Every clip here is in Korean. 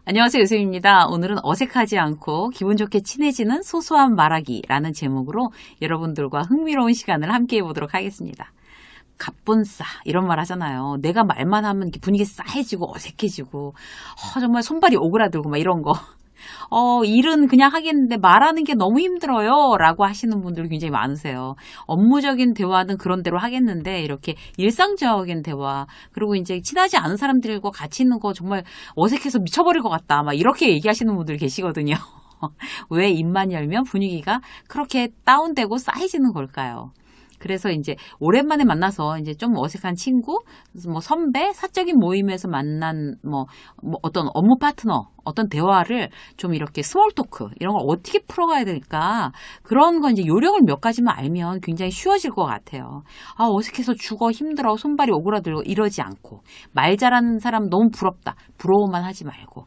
안녕하세요, 요셉입니다. 오늘은 어색하지 않고 기분 좋게 친해지는 소소한 말하기라는 제목으로 여러분들과 흥미로운 시간을 함께 해보도록 하겠습니다. 갑분싸 이런 말 하잖아요. 내가 말만 하면 이렇게 분위기 싸해지고 어색해지고 정말 손발이 오그라들고 막 이런 거. 일은 그냥 하겠는데 말하는 게 너무 힘들어요 라고 하시는 분들이 굉장히 많으세요. 업무적인 대화는 그런 대로 하겠는데 이렇게 일상적인 대화, 그리고 이제 친하지 않은 사람들과 같이 있는 거 정말 어색해서 미쳐버릴 것 같다 막 이렇게 얘기하시는 분들이 계시거든요. 왜 입만 열면 분위기가 그렇게 다운되고 싸해지는 걸까요? 그래서 이제 오랜만에 만나서 이제 좀 어색한 친구, 뭐 선배, 사적인 모임에서 만난 뭐 어떤 업무 파트너, 어떤 대화를 좀 이렇게 스몰 토크 이런 걸 어떻게 풀어가야 될까? 그런 건 이제 요령을 몇 가지만 알면 굉장히 쉬워질 것 같아요. 어색해서 죽어 힘들어 손발이 오그라들고 이러지 않고 말 잘하는 사람 너무 부럽다. 부러워만 하지 말고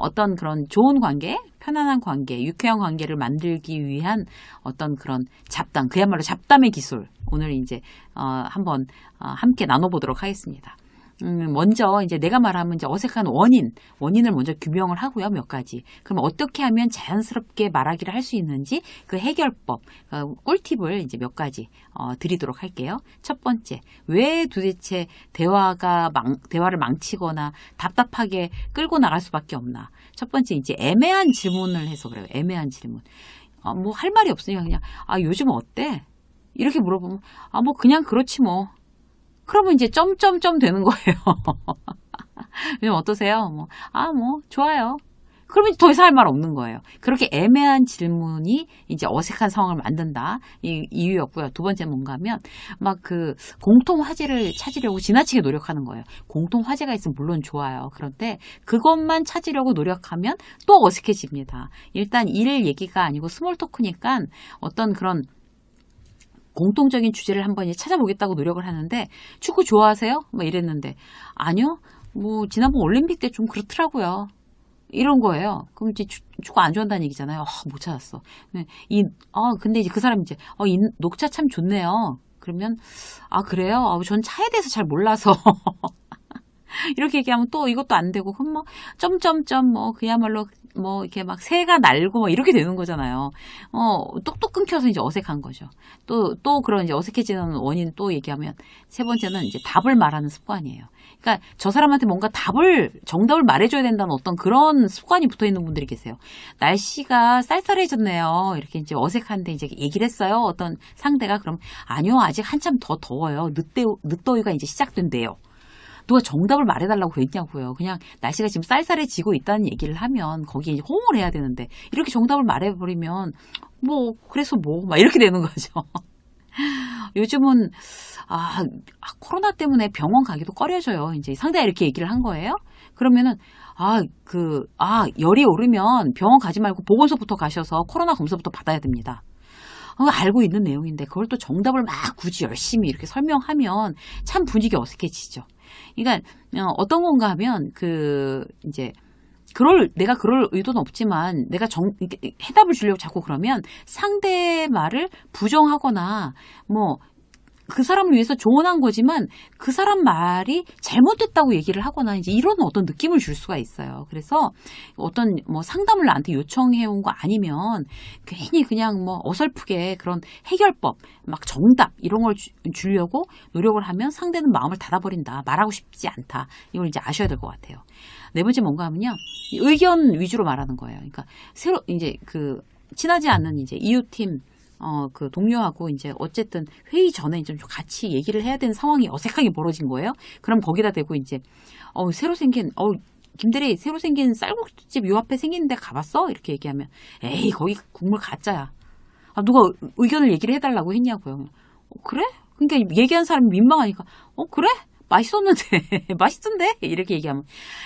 어떤 그런 좋은 관계, 편안한 관계, 유쾌한 관계를 만들기 위한 어떤 그런 잡담, 그야말로 잡담의 기술 오늘 이제 한번 함께 나눠보도록 하겠습니다. 먼저 이제 내가 말하면 이제 어색한 원인을 먼저 규명을 하고요, 몇 가지. 그럼 어떻게 하면 자연스럽게 말하기를 할 수 있는지 그 해결법, 꿀팁을 이제 몇 가지 드리도록 할게요. 첫 번째, 왜 도대체 대화를 망치거나 답답하게 끌고 나갈 수밖에 없나? 첫 번째 이제 애매한 질문을 해서 그래요. 애매한 질문. 뭐 할 말이 없으니까 그냥 요즘 어때? 이렇게 물어보면 뭐 그냥 그렇지 뭐. 그러면 이제 점점점 되는 거예요. 요즘 어떠세요? 좋아요. 그러면 더 이상 할 말 없는 거예요. 그렇게 애매한 질문이 이제 어색한 상황을 만든다. 이 이유였고요. 두 번째 뭔가 하면 공통 화제를 찾으려고 지나치게 노력하는 거예요. 공통 화제가 있으면 물론 좋아요. 그런데 그것만 찾으려고 노력하면 또 어색해집니다. 일단 일 얘기가 아니고 스몰 토크니까 어떤 그런 공통적인 주제를 한번 찾아보겠다고 노력을 하는데 축구 좋아하세요? 이랬는데 아니요. 지난번 올림픽 때 좀 그렇더라고요. 이런 거예요. 그럼 이제 축구 안 좋아한다는 얘기잖아요. 못 찾았어. 근데 이제 그 사람이 이제 이 녹차 참 좋네요. 그러면 그래요? 전 차에 대해서 잘 몰라서 이렇게 얘기하면 또 이것도 안 되고 그럼 점점점 그야말로 이렇게 막 새가 날고 이렇게 되는 거잖아요. 똑똑 끊겨서 이제 어색한 거죠. 또 그런 이제 어색해지는 원인 또 얘기하면 세 번째는 이제 답을 말하는 습관이에요. 그러니까 저 사람한테 뭔가 정답을 말해줘야 된다는 어떤 그런 습관이 붙어 있는 분들이 계세요. 날씨가 쌀쌀해졌네요. 이렇게 이제 어색한데 이제 얘기를 했어요. 어떤 상대가 그럼 아니요, 아직 한참 더 더워요. 늦더위가 이제 시작된대요. 누가 정답을 말해달라고 그랬냐고요. 그냥 날씨가 지금 쌀쌀해지고 있다는 얘기를 하면 거기에 이제 호응을 해야 되는데 이렇게 정답을 말해버리면 그래서 막 이렇게 되는 거죠. 요즘은 코로나 때문에 병원 가기도 꺼려져요. 이제 상대가 이렇게 얘기를 한 거예요. 그러면은 열이 오르면 병원 가지 말고 보건소부터 가셔서 코로나 검사부터 받아야 됩니다. 알고 있는 내용인데 그걸 또 정답을 막 굳이 열심히 이렇게 설명하면 참 분위기 어색해지죠. 그러니까 어떤 건가 하면 내가 그럴 의도는 없지만 내가 해답을 주려고 자꾸 그러면 상대의 말을 부정하거나 그 사람을 위해서 조언한 거지만 그 사람 말이 잘못됐다고 얘기를 하거나 이제 이런 어떤 느낌을 줄 수가 있어요. 그래서 어떤 상담을 나한테 요청해 온 거 아니면 괜히 그냥 어설프게 그런 해결법, 정답 이런 걸 주려고 노력을 하면 상대는 마음을 닫아버린다. 말하고 싶지 않다. 이걸 이제 아셔야 될 것 같아요. 네 번째 뭔가 하면요. 의견 위주로 말하는 거예요. 그러니까 새로 이제 친하지 않는 이제 이웃팀 동료하고 이제 어쨌든 회의 전에 좀 같이 얘기를 해야 되는 상황이 어색하게 벌어진 거예요. 그럼 거기다 대고 이제 새로 생긴 김대리 새로 생긴 쌀국수집 요 앞에 생기는데 가봤어? 이렇게 얘기하면 에이 거기 국물 가짜야. 누가 의견을 얘기를 해달라고 했냐고요. 그래? 그러니까 얘기한 사람이 민망하니까 그래? 맛있었는데, 맛있던데? 이렇게 얘기하면,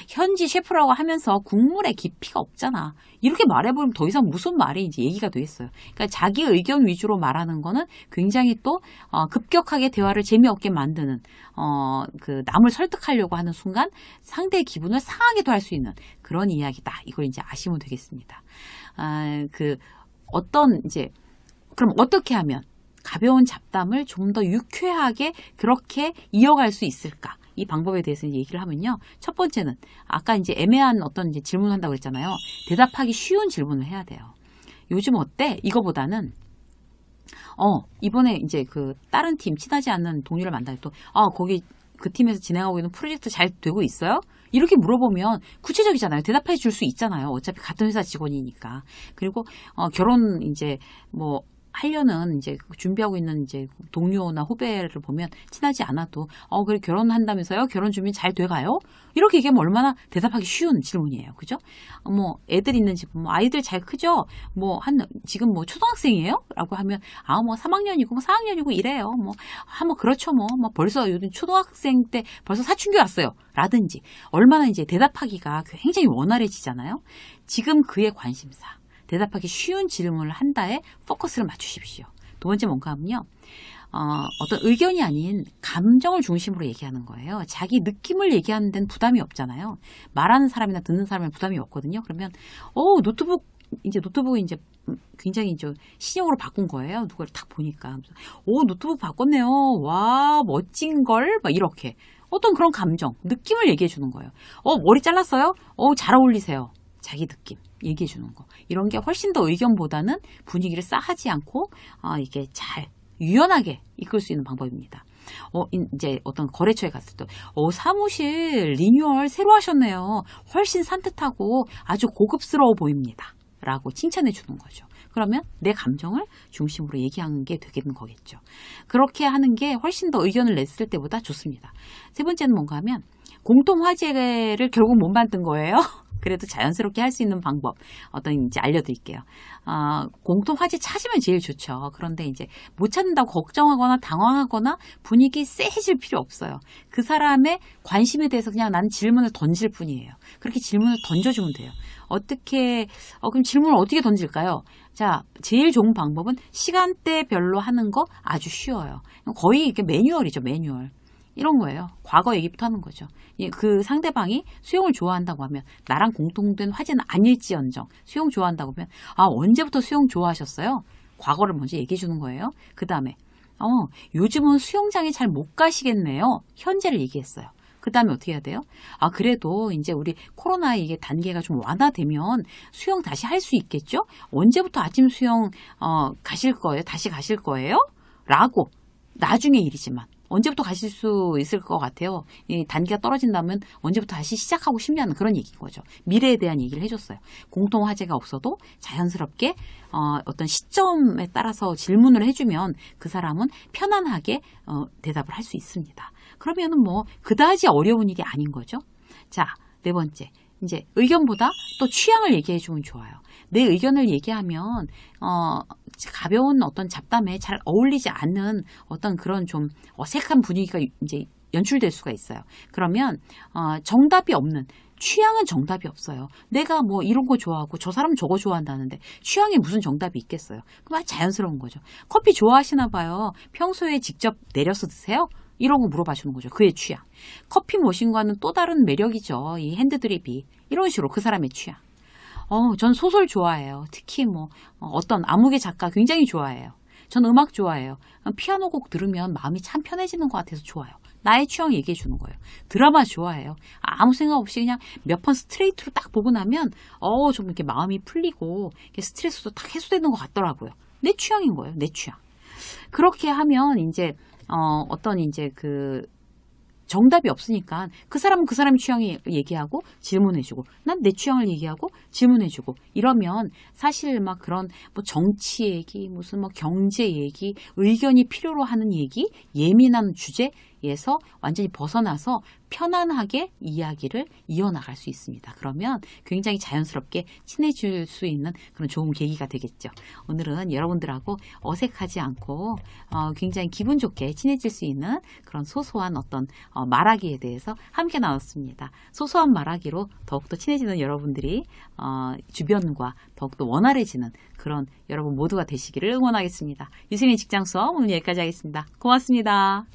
현지 셰프라고 하면서 국물에 깊이가 없잖아. 이렇게 말해보면 더 이상 무슨 말이 이제 얘기가 되겠어요. 그러니까 자기 의견 위주로 말하는 거는 굉장히 또, 급격하게 대화를 재미없게 만드는, 남을 설득하려고 하는 순간 상대의 기분을 상하게도 할 수 있는 그런 이야기다. 이걸 이제 아시면 되겠습니다. 그럼 어떻게 하면 가벼운 잡담을 좀 더 유쾌하게 그렇게 이어갈 수 있을까? 이 방법에 대해서 얘기를 하면요. 첫 번째는 아까 이제 애매한 어떤 이제 질문을 한다고 했잖아요. 대답하기 쉬운 질문을 해야 돼요. 요즘 어때? 이거보다는 이번에 이제 그 다른 팀 친하지 않는 동료를 만날 때 거기 그 팀에서 진행하고 있는 프로젝트 잘 되고 있어요? 이렇게 물어보면 구체적이잖아요. 대답해 줄 수 있잖아요. 어차피 같은 회사 직원이니까. 그리고 결혼 이제 뭐 하려는 이제 준비하고 있는 이제 동료나 후배를 보면 친하지 않아도 그래 결혼한다면서요? 결혼 준비 잘 돼가요? 이렇게 얘기하면 얼마나 대답하기 쉬운 질문이에요. 그죠? 뭐 애들 있는 집, 뭐 아이들 잘 크죠? 지금 뭐 초등학생이에요? 라고 하면 뭐 3학년이고 뭐 4학년이고 이래요. 뭐 그렇죠. 뭐 벌써 요즘 초등학생 때 벌써 사춘기 왔어요. 라든지 얼마나 이제 대답하기가 굉장히 원활해지잖아요. 지금 그의 관심사. 대답하기 쉬운 질문을 한다에 포커스를 맞추십시오. 두 번째 뭔가 하면요. 어떤 의견이 아닌 감정을 중심으로 얘기하는 거예요. 자기 느낌을 얘기하는 데는 부담이 없잖아요. 말하는 사람이나 듣는 사람은 부담이 없거든요. 그러면 노트북 이제 굉장히 이제 신형으로 바꾼 거예요. 누가 딱 보니까 노트북 바꿨네요. 와 멋진 걸 막 이렇게 어떤 그런 감정, 느낌을 얘기해 주는 거예요. 머리 잘랐어요? 잘 어울리세요. 자기 느낌 얘기해 주는 거. 이런 게 훨씬 더 의견보다는 분위기를 싸하지 않고 이게 잘 유연하게 이끌 수 있는 방법입니다. 이제 어떤 거래처에 갔을 때 사무실 리뉴얼 새로 하셨네요. 훨씬 산뜻하고 아주 고급스러워 보입니다. 라고 칭찬해 주는 거죠. 그러면 내 감정을 중심으로 얘기하는 게 되겠는 거겠죠. 그렇게 하는 게 훨씬 더 의견을 냈을 때보다 좋습니다. 세 번째는 뭔가 하면 공통 화제를 결국 못 만든 거예요. 그래도 자연스럽게 할 수 있는 방법 이제 알려드릴게요. 공통 화제 찾으면 제일 좋죠. 그런데 이제 못 찾는다고 걱정하거나 당황하거나 분위기 쎄해질 필요 없어요. 그 사람의 관심에 대해서 그냥 난 질문을 던질 뿐이에요. 그렇게 질문을 던져주면 돼요. 그럼 질문을 어떻게 던질까요? 자, 제일 좋은 방법은 시간대별로 하는 거 아주 쉬워요. 거의 이게 매뉴얼이죠, 매뉴얼. 이런 거예요. 과거 얘기부터 하는 거죠. 그 상대방이 수영을 좋아한다고 하면 나랑 공통된 화제는 아닐지언정 수영 좋아한다고 하면 언제부터 수영 좋아하셨어요? 과거를 먼저 얘기해 주는 거예요. 그 다음에 요즘은 수영장에 잘 못 가시겠네요. 현재를 얘기했어요. 그 다음에 어떻게 해야 돼요? 그래도 이제 우리 코로나 이게 단계가 좀 완화되면 수영 다시 할 수 있겠죠? 언제부터 아침 수영 가실 거예요? 다시 가실 거예요? 라고 나중에 일이지만 언제부터 가실 수 있을 것 같아요. 이 단계가 떨어진다면 언제부터 다시 시작하고 싶냐는 그런 얘기인 거죠. 미래에 대한 얘기를 해줬어요. 공통 화제가 없어도 자연스럽게 어떤 시점에 따라서 질문을 해주면 그 사람은 편안하게 대답을 할 수 있습니다. 그러면은 뭐 그다지 어려운 일이 아닌 거죠. 자, 네 번째. 이제 의견보다 또 취향을 얘기해 주면 좋아요. 내 의견을 얘기하면 가벼운 어떤 잡담에 잘 어울리지 않는 어떤 그런 좀 어색한 분위기가 이제 연출될 수가 있어요. 그러면 정답이 없는 취향은 정답이 없어요. 내가 뭐 이런 거 좋아하고 저 사람은 저거 좋아한다는데 취향에 무슨 정답이 있겠어요. 그럼 자연스러운 거죠. 커피 좋아하시나 봐요. 평소에 직접 내려서 드세요? 이런 거 물어봐 주는 거죠. 그의 취향. 커피 머신과는 또 다른 매력이죠. 이 핸드드립이. 이런 식으로 그 사람의 취향. 전 소설 좋아해요. 특히 어떤 암흑의 작가 굉장히 좋아해요. 전 음악 좋아해요. 피아노 곡 들으면 마음이 참 편해지는 것 같아서 좋아요. 나의 취향 얘기해 주는 거예요. 드라마 좋아해요. 아무 생각 없이 그냥 몇 번 스트레이트로 딱 보고 나면 좀 이렇게 마음이 풀리고 스트레스도 딱 해소되는 것 같더라고요. 내 취향인 거예요. 내 취향. 그렇게 하면 이제 어떤 이제 그 정답이 없으니까 그 사람은 그 사람의 취향을 얘기하고 질문해주고 난 내 취향을 얘기하고 질문해주고 이러면 사실 막 그런 뭐 정치 얘기 무슨 뭐 경제 얘기 의견이 필요로 하는 얘기 예민한 주제 관계에서 완전히 벗어나서 편안하게 이야기를 이어나갈 수 있습니다. 그러면 굉장히 자연스럽게 친해질 수 있는 그런 좋은 계기가 되겠죠. 오늘은 여러분들하고 어색하지 않고 굉장히 기분 좋게 친해질 수 있는 그런 소소한 어떤 말하기에 대해서 함께 나눴습니다. 소소한 말하기로 더욱더 친해지는 여러분들이 주변과 더욱더 원활해지는 그런 여러분 모두가 되시기를 응원하겠습니다. 유승의 직장 수업 오늘 여기까지 하겠습니다. 고맙습니다.